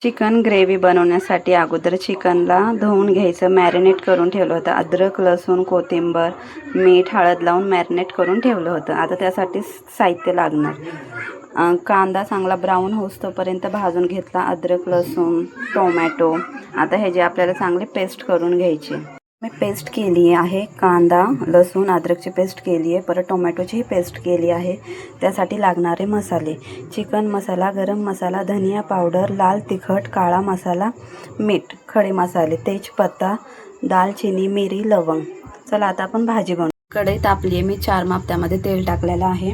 Chicken gravy बनवण्यासाठी अगोदर चिकनला धुवून घ्यायचं, मॅरिनेट करून ठेवलं होतं. अद्रक, लसूण, कोथिंबीर, मीठ, हळद लावून मॅरिनेट करून ठेवलं होतं. आता त्यासाठी साहित्य लागणार. कांदा चांगला ब्राऊन होईस्तोपर्यंत भाजून घेतला. अद्रक, लसूण, टोमॅटो. आता ह्याची आपल्याला चांगली पेस्ट करून घ्यायची. मी पेस्ट केली आहे. कांदा, लसूण, अद्रकची पेस्ट केली आहे. परत टोमॅटोचीही पेस्ट केली आहे. त्यासाठी लागणारे मसाले: चिकन मसाला, गरम मसाला, धनिया पावडर, लाल तिखट, काळा मसाला, मीठ, खडे मसाले, तेजपत्ता, दालचिनी, मिरी, लवंग. चला आता आपण भाजी बनवू. कढई तापली आहे. मी 4 माप त्यामध्ये तेल टाकलेलं आहे.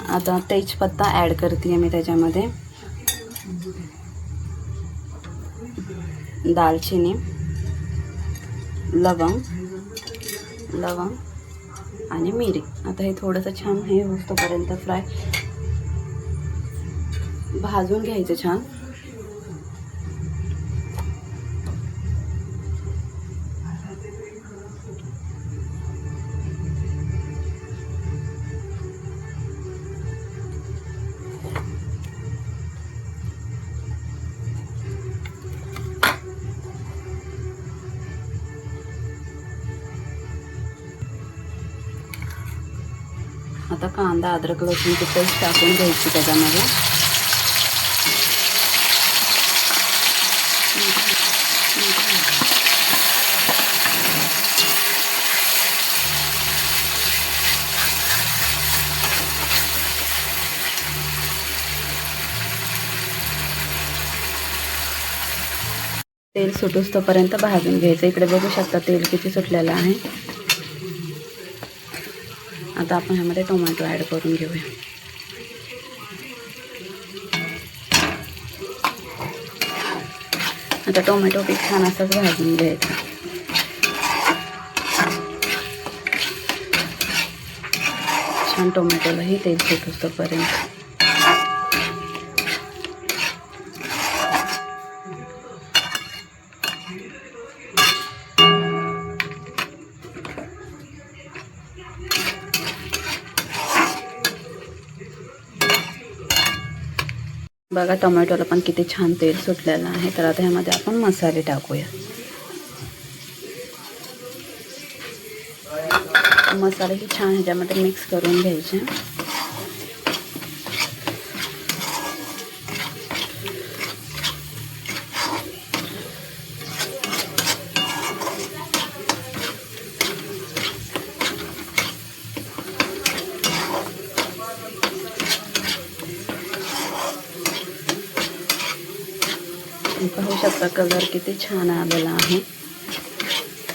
आता तेजपत्ता ॲड करते मी त्याच्यामध्ये. दालचिनी, लवंग आणि मिरी. आता हे थोडंसं छान हे होईस्तोपर्यंत फ्राय भाजून घ्यायचं छान. आता कांदा, अद्रक, लसूणची पेस्ट टाकून घ्यायची त्याच्यामध्ये. तेल सुटूस्तोपर्यंत भाजून घ्यायचं. इकडे बघू शकता तेल किती सुटलेलं आहे. आता आपण ह्यामध्ये टोमॅटो ॲड करून घेऊया. आता टोमॅटो पीठ छान असंच भाजून घ्यायचं. छान टोमॅटोलाही तेल सुटूस्तोपर्यंत. बघा टोमॅटोला पण किती छान तेल सुटलेलं आहे. तर आता ह्यामध्ये आपण मसाले टाकूया. मसालेही छान ह्याच्यामध्ये मिक्स करून घ्यायचे. पाहू शकता कलर किती छान आलेला आहे.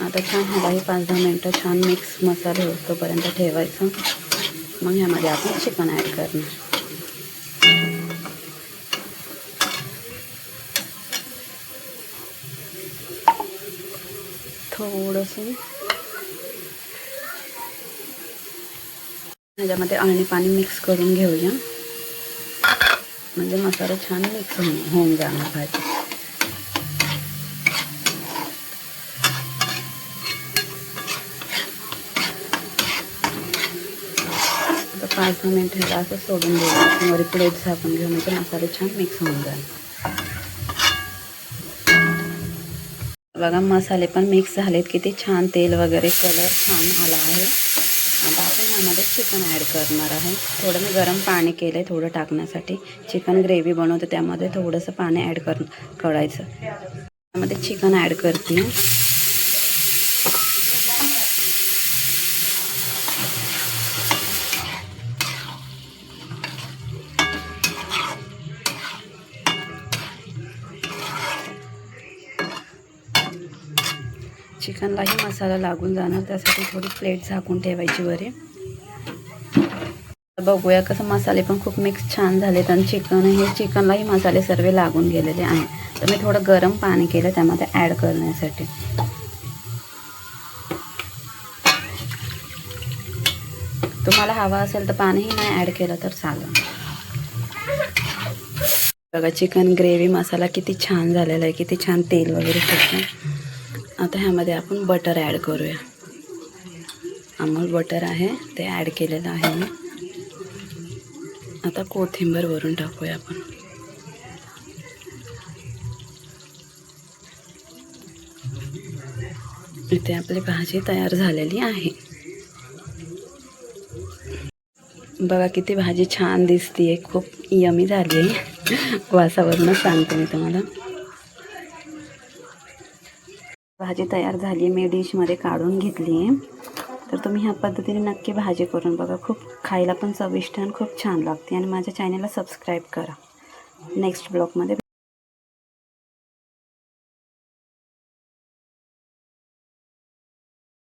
आता छान ह्यालाही 5-10 मिनटं छान मिक्स मसाले होतोपर्यंत ठेवायचं. मग ह्यामध्ये आपण चिकन ॲड करणार. थोडंसं ह्याच्यामध्ये अळणी पाणी मिक्स करून घेऊया. म्हणजे मसाला छान मिक्स होऊन जाणार भाजी. आता 5-10 मिनिट ह्याला असं सोडून द्यायचं. वर प्लेट झाकून घेऊन म्हणजे मसाले छान मिक्स होऊन जाईल. बघा मसाले पण मिक्स झालेत. किती छान तेल वगैरे कलर छान आला आहे. आता आपण ह्यामध्ये चिकन ॲड करणार आहे. थोडं मी गरम पाणी केलं आहे थोडं टाकण्यासाठी. चिकन ग्रेव्ही बनवते त्यामध्ये थोडंसं पाणी ॲड करायचं. त्यामध्ये चिकन ॲड करते. चिकनलाही मसाला लागून जाणार, त्यासाठी थोडी प्लेट झाकून ठेवायची वरी. बघूया कसं मसाले पण खूप मिक्स छान झालेत आणि चिकनलाही मसाले सर्व लागून गेलेले आहेत. तर मी थोडं गरम पाणी केलं त्यामध्ये ॲड करण्यासाठी. तुम्हाला हवा असेल तर पाणीही नाही ॲड केलं तर चालेल. बघा चिकन ग्रेव्ही मसाला किती छान झालेला आहे. किती छान तेल वगैरे सुटतं. आता ह्यामध्ये आपण बटर ॲड करूया. अमूल बटर आहे ते ॲड केलेलं आहे मी. आता कोथिंबीर वरून टाकूया आपण. इथे आपली भाजी तयार झालेली आहे. बघा किती भाजी छान दिसतीये, खूप यमी झाली आहे. वासावरूनच सांगते मी तुम्हाला. भाजी तयार झाली, मी डिशमध्ये काढून घेतली आहे. तर तुम्ही ह्या पद्धतीने नक्की भाजी करून बघा, खूप खायला पण चविष्ट आणि खूप छान लागते. आणि माझ्या चॅनलला सबस्क्राईब करा. नेक्स्ट ब्लॉगमध्ये